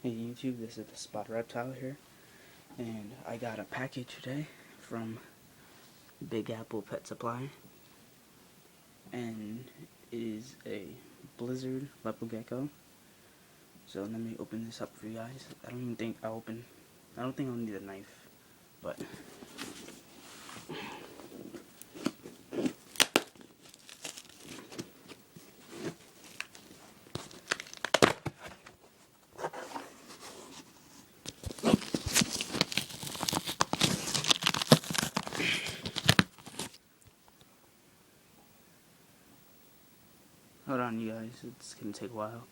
Hey YouTube, this is the Spot Reptile here, and I got a package today from Big Apple Pet Supply, and it is a Blizzard Leopard Gecko. So let me open this up for you guys. I don't think I'll need a knife, but hold on, you guys. It's gonna take a while.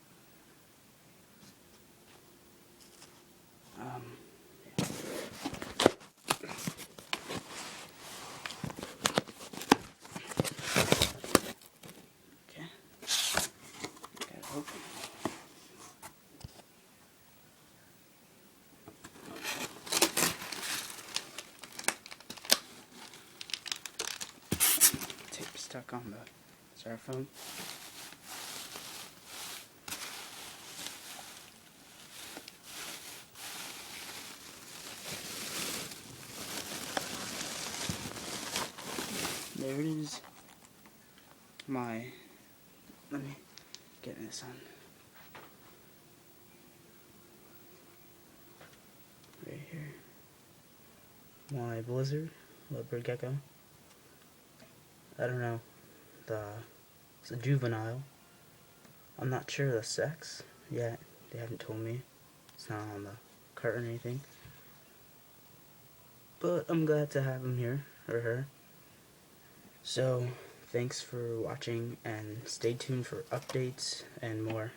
Okay, got it open. Tape stuck on the styrofoam. There it is. Let me get this on. Right here. My Blizzard Leopard Gecko. I don't know. It's a juvenile. I'm not sure the sex yet. They haven't told me. It's not on the cart or anything. But I'm glad to have him here, or her. So, thanks for watching, and stay tuned for updates and more.